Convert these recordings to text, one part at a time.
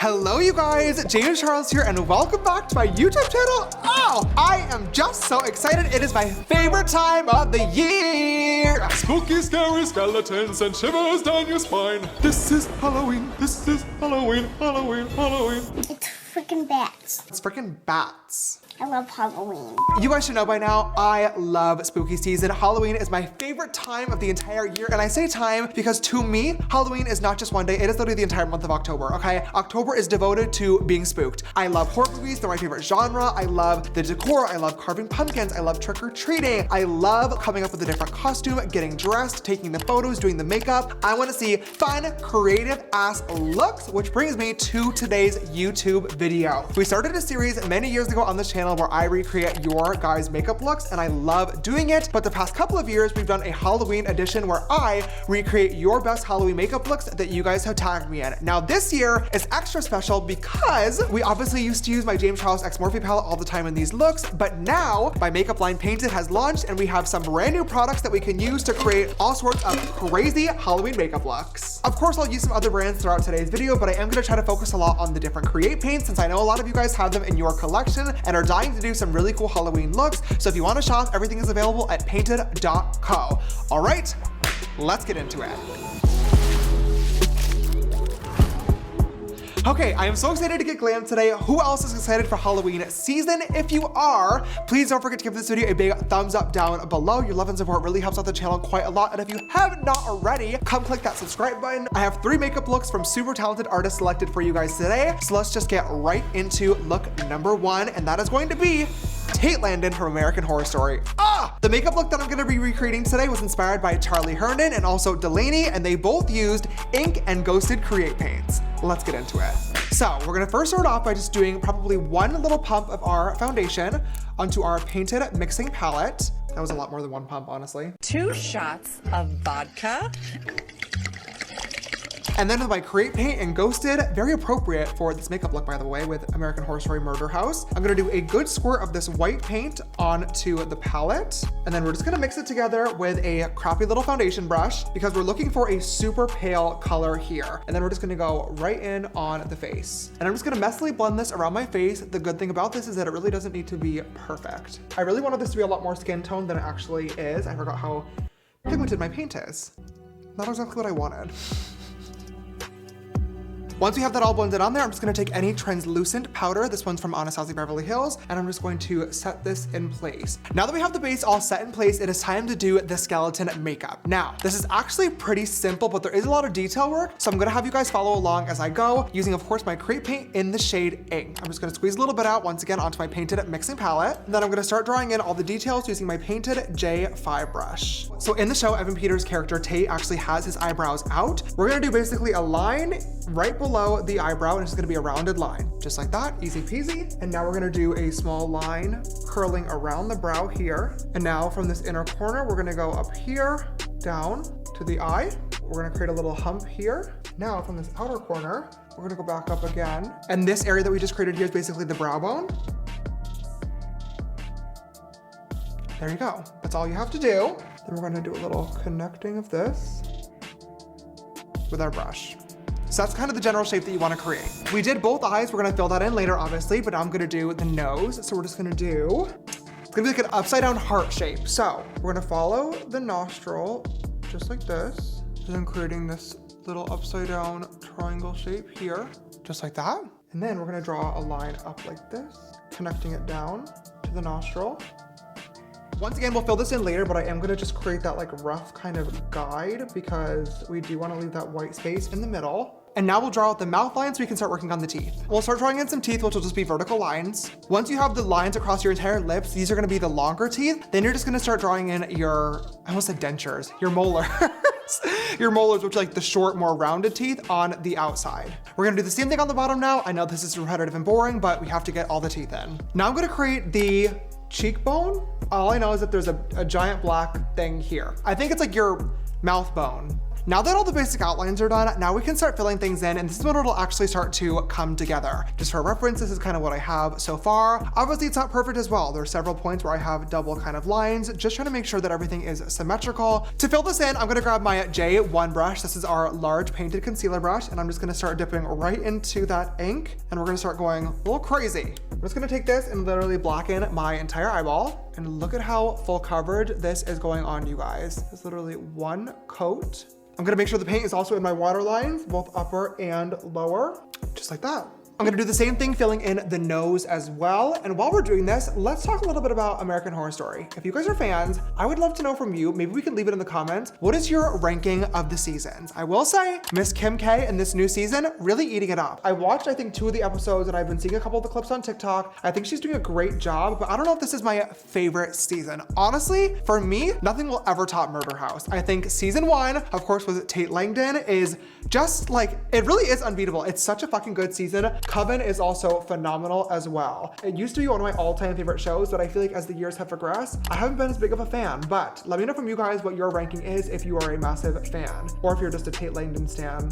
Hello you guys, James Charles here and welcome back to my YouTube channel. Oh, I am just so excited. It is my favorite time of the year. Spooky, scary skeletons and shivers down your spine. This is Halloween, this is Halloween, Halloween, Halloween. It's freaking bats. It's freaking bats. I love Halloween. You guys should know by now, I love spooky season. Halloween is my favorite time of the entire year. And I say time because to me, Halloween is not just one day, it is literally the entire month of October, okay? October is devoted to being spooked. I love horror movies, they're my favorite genre. I love the decor, I love carving pumpkins, I love trick-or-treating. I love coming up with a different costume, getting dressed, taking the photos, doing the makeup. I wanna see fun, creative ass looks, which brings me to today's YouTube video. We started a series many years ago on this channel where I recreate your guys' makeup looks and I love doing it. But the past couple of years, we've done a Halloween edition where I recreate your best Halloween makeup looks that you guys have tagged me in. Now this year is extra special because we obviously used to use my James Charles X Morphe palette all the time in these looks, but now my makeup line Painted has launched and we have some brand new products that we can use to create all sorts of crazy Halloween makeup looks. Of course, I'll use some other brands throughout today's video, but I am gonna try to focus a lot on the different Create paints since I know a lot of you guys have them in your collection and are dying to do some really cool Halloween looks. So if you want to shop, everything is available at painted.co. All right, let's get into it. Okay, I am so excited to get glam today. Who else is excited for Halloween season? If you are, please don't forget to give this video a big thumbs up down below. Your love and support really helps out the channel quite a lot. And if you have not already, come click that subscribe button. I have 3 makeup looks from super talented artists selected for you guys today. So let's just get right into look number 1, and that is going to be Tate Langdon from American Horror Story. The makeup look that I'm gonna be recreating today was inspired by Charlie Herndon and also Delaney, and they both used ink and ghosted Create paints. Let's get into it. So we're gonna first start off by just doing probably one little pump of our foundation onto our Painted mixing palette. That was a lot more than one pump, honestly. 2 shots of vodka. And then with my Create paint and Ghosted, very appropriate for this makeup look, by the way, with American Horror Story Murder House. I'm gonna do a good squirt of this white paint onto the palette. And then we're just gonna mix it together with a crappy little foundation brush because we're looking for a super pale color here. And then we're just gonna go right in on the face. And I'm just gonna messily blend this around my face. The good thing about this is that it really doesn't need to be perfect. I really wanted this to be a lot more skin tone than it actually is. I forgot how pigmented my paint is. Not exactly what I wanted. Once we have that all blended on there, I'm just gonna take any translucent powder. This one's from Anastasia Beverly Hills, and I'm just going to set this in place. Now that we have the base all set in place, it is time to do the skeleton makeup. Now, this is actually pretty simple, but there is a lot of detail work, so I'm gonna have you guys follow along as I go, using, of course, my Create paint in the shade Ink. I'm just gonna squeeze a little bit out once again onto my Painted mixing palette, and then I'm gonna start drawing in all the details using my Painted J5 brush. So in the show, Evan Peters' character Tate actually has his eyebrows out. We're gonna do basically a line right below the eyebrow, and it's just gonna be a rounded line. Just like that, easy peasy. And now we're gonna do a small line curling around the brow here. And now from this inner corner, we're gonna go up here, down to the eye. We're gonna create a little hump here. Now from this outer corner, we're gonna go back up again. And this area that we just created here is basically the brow bone. There you go, that's all you have to do. Then we're gonna do a little connecting of this with our brush. So that's kind of the general shape that you want to create. We did both eyes. We're going to fill that in later, obviously, but I'm going to do the nose. So we're just going to do, it's going to be like an upside down heart shape. So we're going to follow the nostril just like this, and then creating this little upside down triangle shape here, just like that. And then we're going to draw a line up like this, connecting it down to the nostril. Once again, we'll fill this in later, but I am gonna just create that like rough kind of guide because we do wanna leave that white space in the middle. And now we'll draw out the mouth line so we can start working on the teeth. We'll start drawing in some teeth, which will just be vertical lines. Once you have the lines across your entire lips, these are gonna be the longer teeth. Then you're just gonna start drawing in your, I almost said dentures, your molars. Your molars, which are like the short, more rounded teeth on the outside. We're gonna do the same thing on the bottom now. I know this is repetitive and boring, but we have to get all the teeth in. Now I'm gonna create the cheekbone. All I know is that there's a giant black thing here. I think it's like your mouth bone. Now that all the basic outlines are done, now we can start filling things in, and this is when it'll actually start to come together. Just for reference, this is kind of what I have so far. Obviously, it's not perfect as well. There are several points where I have double kind of lines, just trying to make sure that everything is symmetrical. To fill this in, I'm gonna grab my J1 brush. This is our large painted concealer brush, and I'm just gonna start dipping right into that ink, and we're gonna start going a little crazy. I'm just gonna take this and literally blacken my entire eyeball, and look at how full coverage this is going on, you guys. It's literally one coat. I'm gonna make sure the paint is also in my water lines, both upper and lower, just like that. I'm gonna do the same thing filling in the nose as well. And while we're doing this, let's talk a little bit about American Horror Story. If you guys are fans, I would love to know from you, maybe we can leave it in the comments, what is your ranking of the seasons? I will say, Miss Kim K in this new season, really eating it up. I watched, I think, 2 of the episodes, and I've been seeing a couple of the clips on TikTok. I think she's doing a great job, but I don't know if this is my favorite season. Honestly, for me, nothing will ever top Murder House. I think season 1, of course, was Tate Langdon, is just like, it really is unbeatable. It's such a fucking good season. Coven is also phenomenal as well. It used to be one of my all-time favorite shows, but I feel like as the years have progressed, I haven't been as big of a fan. But let me know from you guys what your ranking is if you are a massive fan, or if you're just a Tate Langdon stan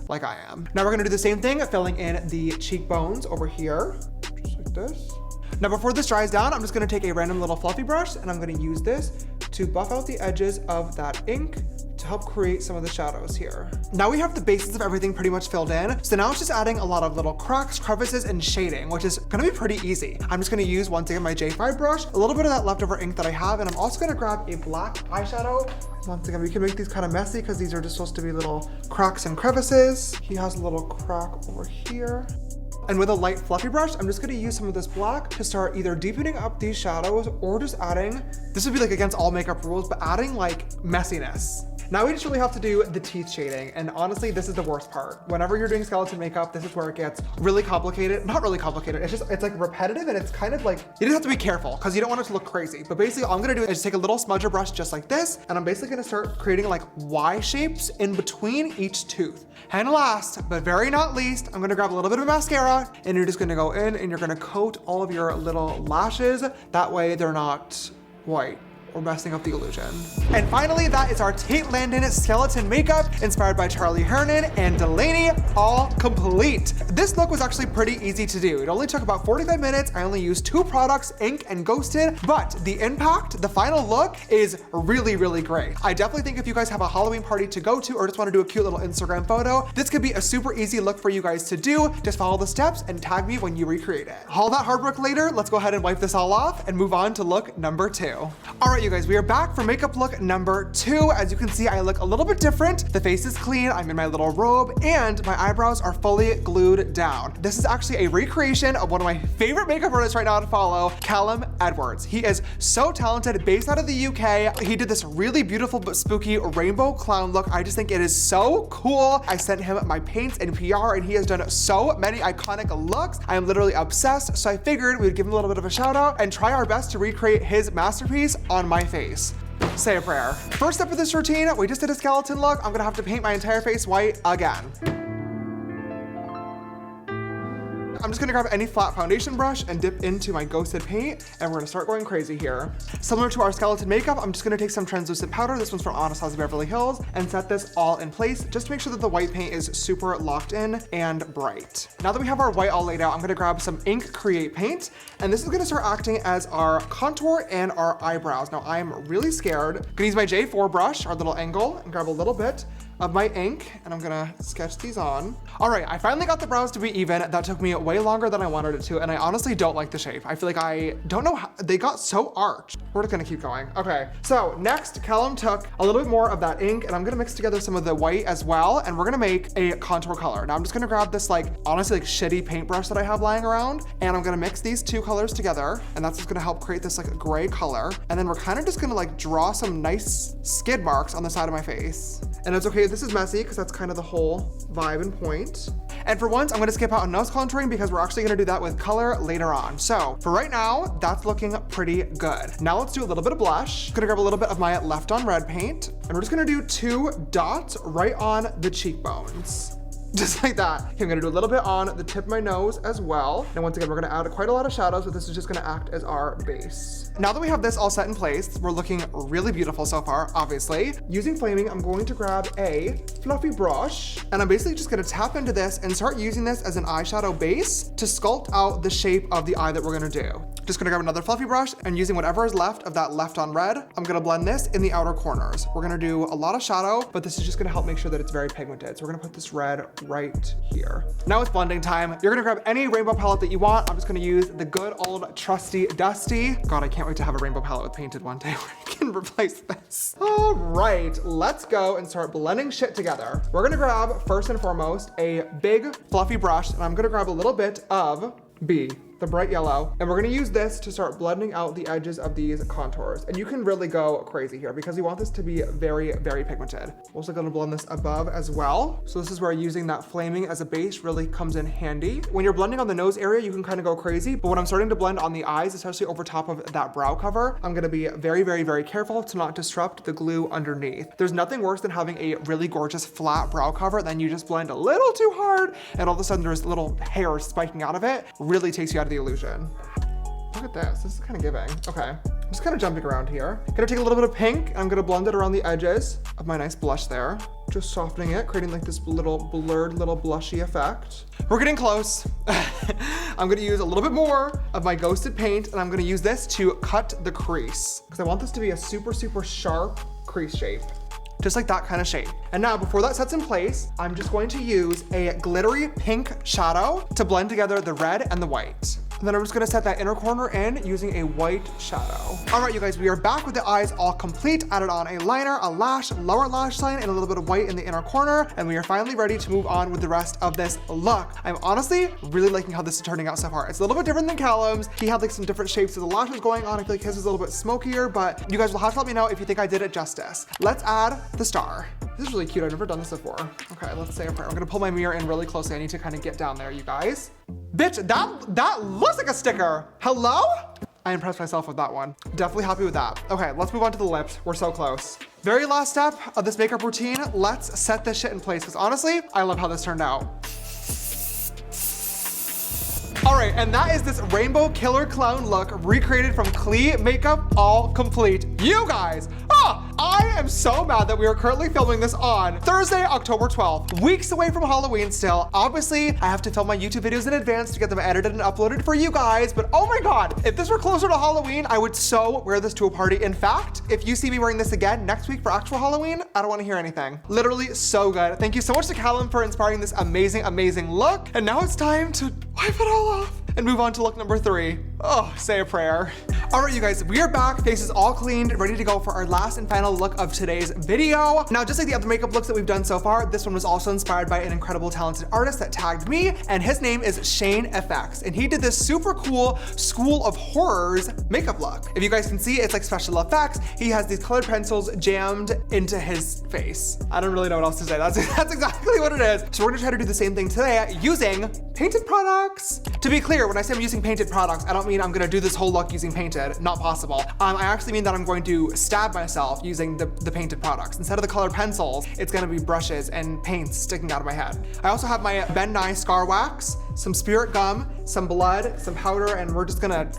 like I am. Now we're gonna do the same thing, filling in the cheekbones over here, just like this. Now before this dries down, I'm just gonna take a random little fluffy brush, and I'm gonna use this to buff out the edges of that ink to help create some of the shadows here. Now we have the basis of everything pretty much filled in. So now it's just adding a lot of little cracks, crevices, and shading, which is gonna be pretty easy. I'm just gonna use, once again, my J5 brush, a little bit of that leftover ink that I have, and I'm also gonna grab a black eyeshadow. Once again, we can make these kind of messy because these are just supposed to be little cracks and crevices. He has a little crack over here. And with a light fluffy brush, I'm just gonna use some of this black to start either deepening up these shadows or just adding, this would be like against all makeup rules, but adding like messiness. Now we just really have to do the teeth shading, and honestly, this is the worst part. Whenever you're doing skeleton makeup, this is where it gets really complicated. Not really complicated, it's like repetitive, and it's kind of like, you just have to be careful because you don't want it to look crazy. But basically all I'm gonna do is just take a little smudger brush just like this, and I'm basically gonna start creating like Y shapes in between each tooth. And last, but very not least, I'm gonna grab a little bit of mascara, and you're just gonna go in and you're gonna coat all of your little lashes. That way they're not white or messing up the illusion. And finally, that is our Tate Langdon skeleton makeup inspired by Charlie Hernan and Delaney, all complete. This look was actually pretty easy to do. It only took about 45 minutes. I only used 2 products, ink and ghosted, but the impact, the final look is really, really great. I definitely think if you guys have a Halloween party to go to or just want to do a cute little Instagram photo, this could be a super easy look for you guys to do. Just follow the steps and tag me when you recreate it. All that hard work later, let's go ahead and wipe this all off and move on to look number 2. All right, you guys, we are back for makeup look number 2. As you can see, I look a little bit different. The face is clean, I'm in my little robe, and my eyebrows are fully glued down. This is actually a recreation of one of my favorite makeup artists right now to follow, Callum Edwards. He is so talented, based out of the UK. He did this really beautiful but spooky rainbow clown look. I just think it is so cool. I sent him my paints and PR, and he has done so many iconic looks. I am literally obsessed, so I figured we would give him a little bit of a shout out and try our best to recreate his masterpiece on my face. Say a prayer. First step of this routine, we just did a skeleton look. I'm gonna have to paint my entire face white again. I'm just gonna grab any flat foundation brush and dip into my ghosted paint, and we're gonna start going crazy here. Similar to our skeleton makeup, I'm just gonna take some translucent powder, this one's from Anastasia Beverly Hills, and set this all in place just to make sure that the white paint is super locked in and bright. Now that we have our white all laid out, I'm gonna grab some ink create paint, and this is gonna start acting as our contour and our eyebrows. Now I am really scared. I'm gonna use my J4 brush, our little angle, and grab a little bit of my ink, and I'm gonna sketch these on. All right, I finally got the brows to be even. That took me way longer than I wanted it to, and I honestly don't like the shape. I feel like I don't know how, they got so arched. We're just gonna keep going. Okay, so next, Callum took a little bit more of that ink, and I'm gonna mix together some of the white as well, and we're gonna make a contour color. Now I'm just gonna grab this like, honestly like shitty paintbrush that I have lying around, and I'm gonna mix these 2 colors together, and that's just gonna help create this like gray color. And then we're kind of just gonna like draw some nice skid marks on the side of my face. And it's okay if this is messy, because that's kind of the whole vibe and point. And for once, I'm gonna skip out on nose contouring because we're actually gonna do that with color later on. So for right now, that's looking pretty good. Now let's do a little bit of blush. I'm gonna grab a little bit of my Left on Red paint, and we're just gonna do 2 dots right on the cheekbones. just like that. Okay, I'm gonna do a little bit on the tip of my nose as well. And once again, we're gonna add quite a lot of shadows, but this is just gonna act as our base. Now that we have this all set in place, we're looking really beautiful so far, obviously. Using flaming, I'm going to grab a fluffy brush, and I'm basically just gonna tap into this and start using this as an eyeshadow base to sculpt out the shape of the eye that we're gonna do. Just gonna grab another fluffy brush, and using whatever is left of that left on red, I'm gonna blend this in the outer corners. We're gonna do a lot of shadow, but this is just gonna help make sure that it's very pigmented. So we're gonna put this red right here. Now it's blending time. You're gonna grab any rainbow palette that you want. I'm just gonna use the good old trusty dusty. God, I can't wait to have a rainbow palette with painted one day where I can replace this. All right, let's go and start blending shit together. We're gonna grab, first and foremost, a big fluffy brush, and I'm gonna grab a little bit of B, the bright yellow, and we're gonna use this to start blending out the edges of these contours. And you can really go crazy here because we want this to be very, very pigmented. We're also gonna blend this above as well. So this is where using that flaming as a base really comes in handy. When you're blending on the nose area, you can kind of go crazy, but when I'm starting to blend on the eyes, especially over top of that brow cover, I'm gonna be very, very, very careful to not disrupt the glue underneath. There's nothing worse than having a really gorgeous flat brow cover, then you just blend a little too hard, and all of a sudden there's little hairs spiking out of it. Really takes you out of the illusion. Look at this is kind of giving. Okay, I'm just kind of jumping around here. Gonna take a little bit of pink, and I'm gonna blend it around the edges of my nice blush there. Just softening it, creating like this little blurred, little blushy effect. We're getting close. I'm gonna use a little bit more of my ghosted paint, and I'm gonna use this to cut the crease, because I want this to be a super, super sharp crease shape. Just like that kind of shape. And now before that sets in place, I'm just going to use a glittery pink shadow to blend together the red and the white. And then I'm just gonna set that inner corner in using a white shadow. All right, you guys, we are back with the eyes all complete. Added on a liner, a lash, lower lash line, and a little bit of white in the inner corner. And we are finally ready to move on with the rest of this look. I'm honestly really liking how this is turning out so far. It's a little bit different than Callum's. He had like some different shapes of the lashes going on. I feel like his is a little bit smokier, but you guys will have to let me know if you think I did it justice. Let's add the star. This is really cute. I've never done this before. Okay, let's say a prayer. I'm gonna pull my mirror in really closely. I need to kind of get down there, you guys. Bitch, that looks like a sticker. Hello? I impressed myself with that one. Definitely happy with that. Okay, let's move on to the lips. We're so close. Very last step of this makeup routine. Let's set this shit in place, because honestly, I love how this turned out. All right, and that is this rainbow killer clown look recreated from Klee makeup, all complete. You guys, I am so mad that we are currently filming this on Thursday, October 12th, weeks away from Halloween still. Obviously, I have to film my YouTube videos in advance to get them edited and uploaded for you guys, but oh my God, if this were closer to Halloween, I would so wear this to a party. In fact, if you see me wearing this again next week for actual Halloween, I don't wanna hear anything. Literally so good. Thank you so much to Callum for inspiring this amazing, amazing look. And now it's time to wipe it all off and move on to look number 3. Oh, say a prayer. All right, you guys, we are back, faces all cleaned, ready to go for our last and final look of today's video. Now, just like the other makeup looks that we've done so far, this one was also inspired by an incredible talented artist that tagged me, and his name is Shane FX, and he did this super cool School of Horrors makeup look. If you guys can see, it's like special effects. He has these colored pencils jammed into his face. I don't really know what else to say. That's exactly what it is. So we're gonna try to do the same thing today using painted products. To be clear, when I say I'm using painted products, I don't mean I'm gonna do this whole look using painted. Not possible. I actually mean that I'm going to stab myself using the painted products. Instead of the colored pencils, it's gonna be brushes and paints sticking out of my head. I also have my Ben Nye Scar Wax, some spirit gum, some blood, some powder, and we're gonna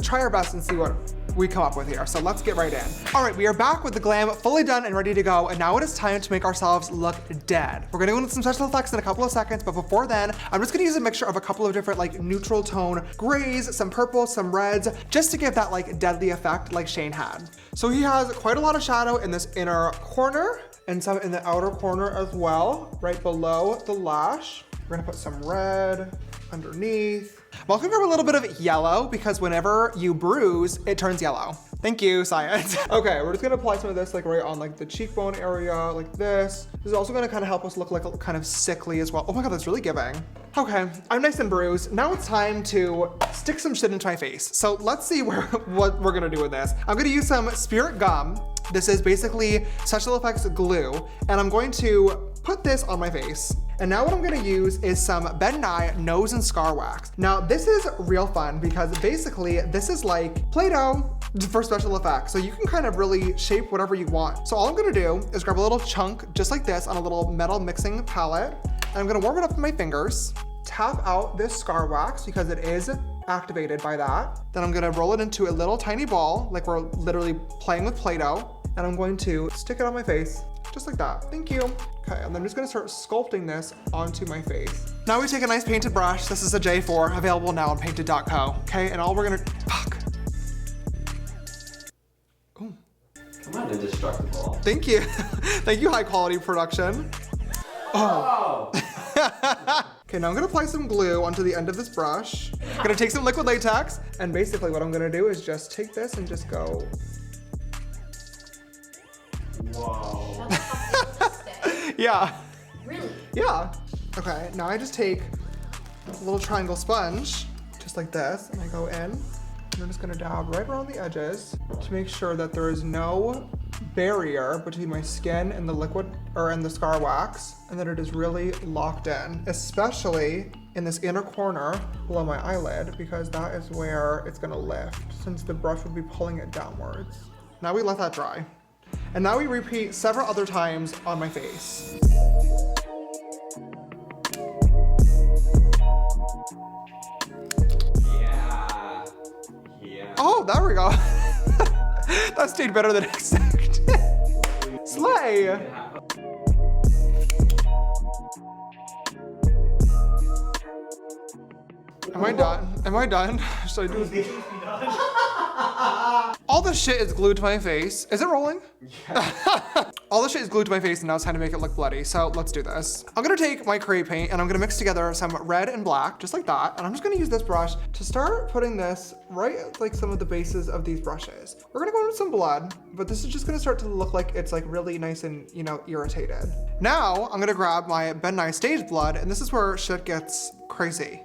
try our best and see what we come up with here. So let's get right in. All right, we are back with the glam fully done and ready to go. And now it is time to make ourselves look dead. We're gonna go into some special effects in a couple of seconds, but before then, I'm just gonna use a mixture of a couple of different like neutral tone grays, some purples, some reds, just to give that like deadly effect like Shane had. So he has quite a lot of shadow in this inner corner and some in the outer corner as well, right below the lash. We're gonna put some red underneath. I'm also gonna grab a little bit of yellow because whenever you bruise, it turns yellow. Thank you, science. Okay, we're just gonna apply some of this like right on like the cheekbone area, like this. This is also gonna kind of help us look like kind of sickly as well. Oh my God, that's really giving. Okay, I'm nice and bruised. Now it's time to stick some shit into my face. So let's see what we're gonna do with this. I'm gonna use some spirit gum. This is basically special effects glue, and I'm going to put this on my face. And now what I'm gonna use is some Ben Nye Nose and Scar Wax. Now this is real fun because basically this is like Play-Doh for special effects. So you can kind of really shape whatever you want. So all I'm gonna do is grab a little chunk just like this on a little metal mixing palette. And I'm gonna warm it up with my fingers. Tap out this scar wax because it is activated by that. Then I'm gonna roll it into a little tiny ball, like we're literally playing with Play-Doh. And I'm going to stick it on my face, just like that. Thank you. Okay, and I'm just gonna start sculpting this onto my face. Now we take a nice painted brush. This is a J4, available now on painted.co. Okay, and all we're gonna, fuck. Ooh. Come on, indestructible. Thank you. Thank you, high quality production. Oh. Okay, now I'm gonna apply some glue onto the end of this brush. I'm gonna take some liquid latex, and basically what I'm gonna do is just take this and just go. Whoa. Yeah. Really? Yeah. Okay, now I just take a little triangle sponge, just like this, and I go in. And I'm just gonna dab right around the edges to make sure that there is no barrier between my skin and the liquid, or in the scar wax, and that it is really locked in, especially in this inner corner below my eyelid, because that is where it's gonna lift, since the brush would be pulling it downwards. Now we let that dry. And now we repeat several other times on my face. Yeah. Yeah. Oh, there we go. That stayed better than expected. Slay. Am I done? Am I done? Should I do this? All this shit is glued to my face. Is it rolling? Yeah. All this shit is glued to my face and now it's time to make it look bloody. So let's do this. I'm gonna take my Crate paint and I'm gonna mix together some red and black, just like that. And I'm just gonna use this brush to start putting this right at like some of the bases of these brushes. We're gonna go into some blood, but this is just gonna start to look like it's like really nice and, you know, irritated. Now I'm gonna grab my Ben Nye Stage blood, and this is where shit gets crazy.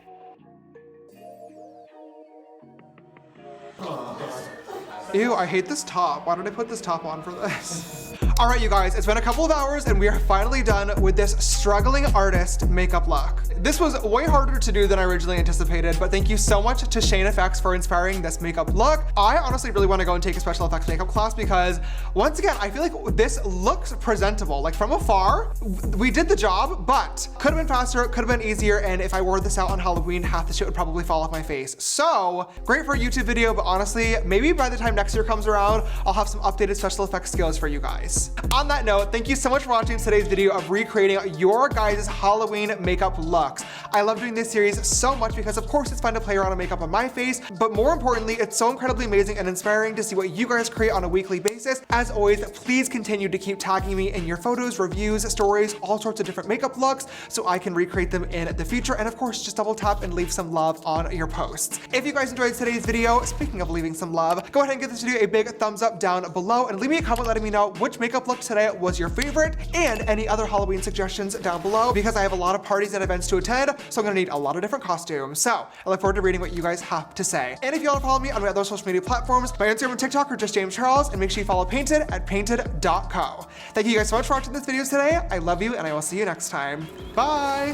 Ew, I hate this top. Why did I put this top on for this? All right, you guys, it's been a couple of hours and we are finally done with this struggling artist makeup look. This was way harder to do than I originally anticipated, but thank you so much to Shane Effects for inspiring this makeup look. I honestly really want to go and take a special effects makeup class because, once again, I feel like this looks presentable. Like from afar, we did the job, but could have been faster, could have been easier, and if I wore this out on Halloween, half the shit would probably fall off my face. So, great for a YouTube video, but honestly, maybe by the time next year comes around, I'll have some updated special effects skills for you guys. On that note, thank you so much for watching today's video of recreating your guys' Halloween makeup looks. I love doing this series so much because of course it's fun to play around with makeup on my face, but more importantly, it's so incredibly amazing and inspiring to see what you guys create on a weekly basis. As always, please continue to keep tagging me in your photos, reviews, stories, all sorts of different makeup looks so I can recreate them in the future. And of course, just double tap and leave some love on your posts. If you guys enjoyed today's video, speaking of leaving some love, go ahead and give this video a big thumbs up down below and leave me a comment letting me know which makeup look today was your favorite and any other Halloween suggestions down below, because I have a lot of parties and events to attend, so I'm gonna need a lot of different costumes. So I look forward to reading what you guys have to say. And if you want to follow me on my other social media platforms, my Instagram and TikTok are just James Charles, and make sure you follow Painted at painted.co. Thank you guys so much for watching this video today. I love you and I will see you next time. Bye.